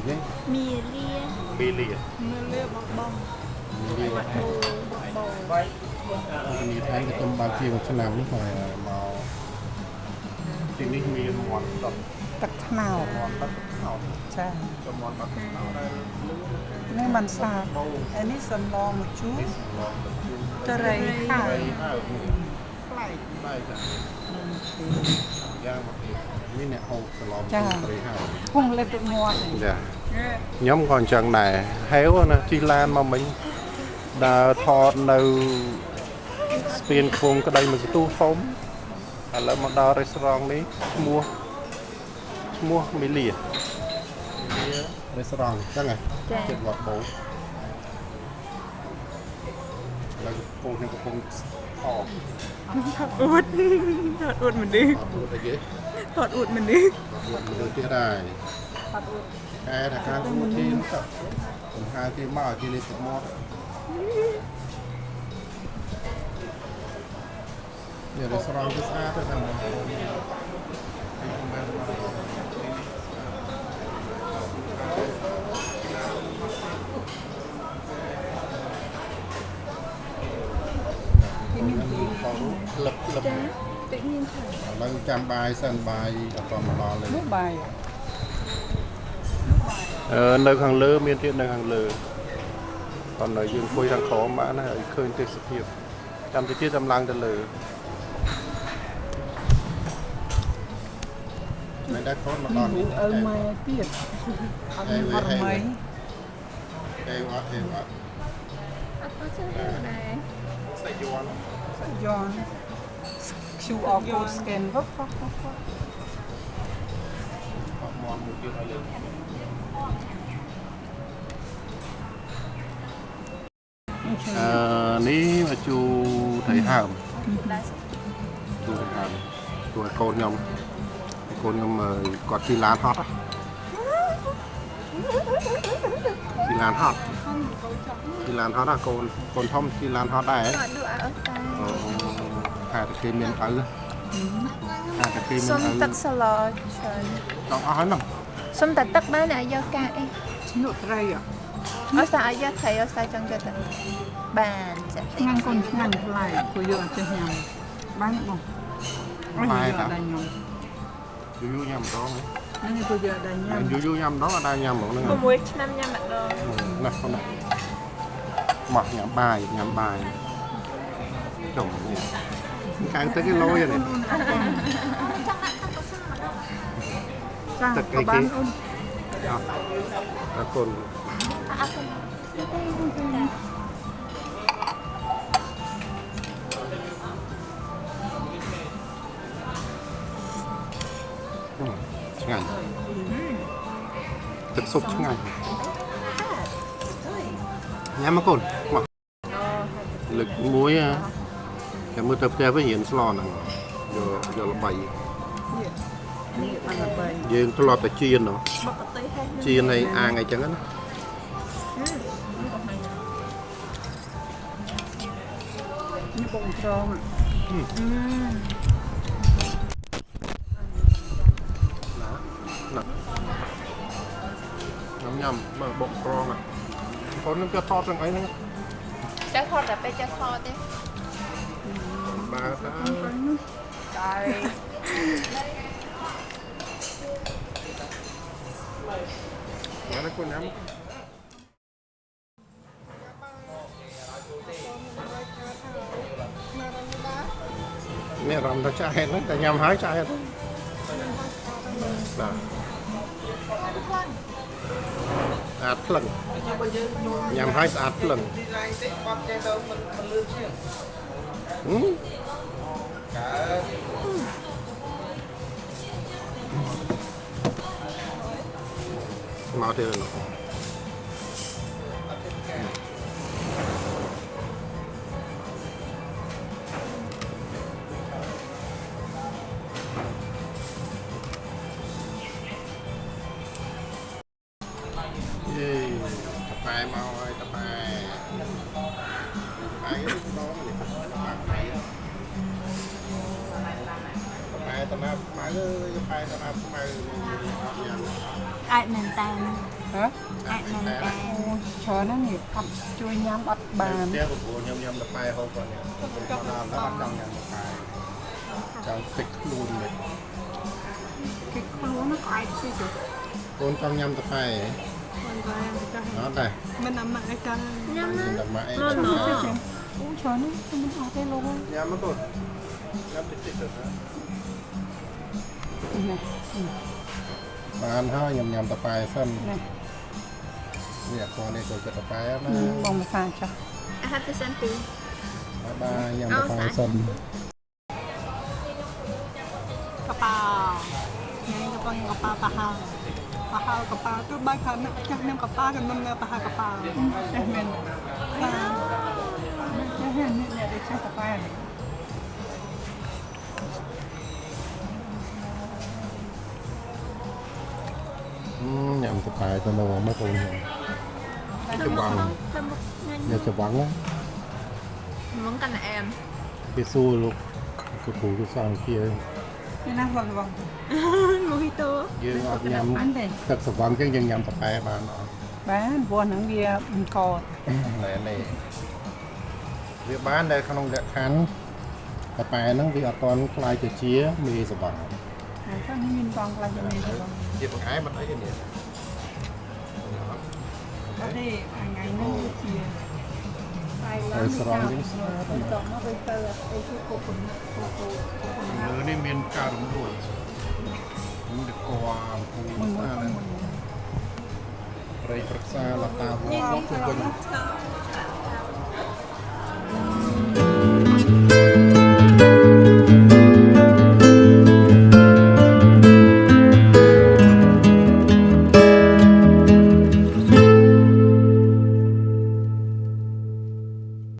chứ mì lia bong bong bầu mì thái cái tôm bao chiên một trăm năm mà màuที่นี่มีมอนตัก ตักขนาว มอนตักเอา ใช่ จะมอนตักเอาได้ นี่มันสาบอันนี้สำรองมาชุบ ลองแบบดู จะไรค่ะ ไปห้า ใกล้ ได้จ้ะย่างมานี่เนี่ยเอาสลอมไปห้า พุ่งเล็บงวด dạ nhóm còn chẳng này héo nè chi lan mà mình đã thọនៅស្ពានខ្ពងក្តីមួយទូធំឥឡូវមកដល់ restaurant នេះឈ្មោះ Melia restaurant ចឹងហ៎ចិត្តវត្តបូឥឡូវពងខ្ញុំកំពុងថត ថតអួតមិនឌឺ ថតអួតអីគេ ថតអួតមិនឌឺ ថតមើលទៀតហើយកែថាការគួរទីទៅผมหาที่มาที่นี่ទឹកមកនេះ restaurant គឺស្អាតទេតាមលឹក ចាtự nhiênថា ឥឡូវចាំបាយសិនបាយដល់មកដល់លេ នោះបាយ នៅខាងលើមានទៀតនៅខាងលើcòn ở dương khuy thằng khó mã này ở khơi tê sự nghiệp chăm tới chiếc chăm lang tới lử mày đã có một đòn អើម៉ែទៀតអត់មានអត់ម៉ៃ đây quá thêm quá អត់ទៅchơiដែរ sai yuan យ៉ន QR code scan វឹក họ mòn một điều này lên ní mà chú thầy hàm chú thầy hàm tuổi con nhom còn chi lan hot á chi lan hot á con thông chi lan hot đây ấy អត់ដួអត់តែ hai cái kim miên tứ hai cái kim សុំ miên ទឹក tứ សាឡច្រើន ต้องเอาให้หน่อย សុំតែទឹកបានតែយកកាអី ឈ្នួតត្រី អត់ស្អាតយកថៃអត់ស្អាតចង់យកទឹកបានចា៎ ញ៉ាំកូនឆ្ងាញ់ថ្លៃព្រោះយើងអត់ចេះញ៉ាំបានបងអត់យកតែញ៉ាំ ยูยูยำร้องไหม នេះព្រោះយើងតែញ៉ាំ ยูยูยำร้องอะไรยำบอกนึง 6ឆ្នាំញ៉ាំម្ដង นะคนนะหมักยำบายจมเนี่ยกลางตะกี้โลอย่างนี้ ចាក៏បានអូន แล้วคน អត់ទៅ ช่างตึกซุปช่างnhắm mà cồn lực muối cái mưa tập theo với hiện slon này giờ là bảy នេះបានតែ dương tôi lọt tại chiên nó បកទៅហេះ chiên này ngày chẳng á នេះបងត្រង់ nhầm mà bột tròn à con nó cho thọt rằng ấy nữa ចាថតតែពេលចាថតទេ bà đã តែ nói là con nhắm mẹ làm ta chai nó ta nhầm hái chai thôi ạt lần nhằm hai ạt lần màu thì nó tập bài mau ơi tập bài cái đó mà tập bài tập nào mà cái bài tập nào mà អាចមែនតា ហ៎ អាចនំដែរ អូច្រើនណាស់នេះអត់ជួយញ៉ាំអត់បាន ផ្ទះប្រពន្ធខ្ញុំតប៉ែហូបគាត់នេះគាត់ដល់ដល់ចង់ញ៉ាំតប៉ែចង់ទឹកខ្លួននេះ គេខ្លួនnó ai chứ chứ កូនចង់ញ៉ាំតប៉ែ con gái ăn cái អត់ដែរ mình làm lại cái ញ៉ាំណា ញ៉ាំតប៉ែ ណូណូ អូច្រើនណាស់ខ្ញុំអត់ទេលោក ញ៉ាំមកកូនញ៉ាំតិចតិចទៅ នេះ បានហើយញ៉ាំតប៉ែសិន នេះ នេះគាត់នេះចូលចិត្តតប៉ែណា បងភាសាចាស់ អាហារទៅសិនពី បាយញ៉ាំតប៉ែសិន កប៉ាញ៉ាំកប៉ាកប៉ាប៉ាហាប៉ាហាកប៉ាទៅបាយខាងណាចាស់ញ៉ាំកប៉ាចំនួនប៉ាហាកប៉ាចេះមែនប៉ាចេះមែននេះនេះចេះកប៉ា ញ៉ាំតប៉ែទៅនៅមកកូនខ្ញុំ ចាំមកញ៉ាំ យកច្រវាំងណា មកកាន់អែម គេសួរលោកគូគ្រូគឺសង្ឃា នេះណាបងបង ម៉ូហ៊ីតូ យើងអត់ញ៉ាំ អញទេ ទឹកស្រវឹងចឹងយើងញ៉ាំតប៉ែបានអត់ បានព្រោះហ្នឹងវាអង្គ ណែនេះវាបានដែលក្នុងលក្ខខណ្ឌតប៉ែហ្នឹងវាអត់ទាន់ខ្លាយទៅជាមេស្រវឹង ហើយក៏មានបងខ្លះជាមានបង ជាបង្អែមមិនអីទេនេះ អត់ទេថ្ងៃហ្នឹងវាជា ហើយស្រង់វិញស្អាត តមកទៅអីគឺគោកគោ លើនេះមានការរំដួលមានតកអំពូស្អាតណាស់ព្រៃប្រឹក្សាលតាវងជុំវិញ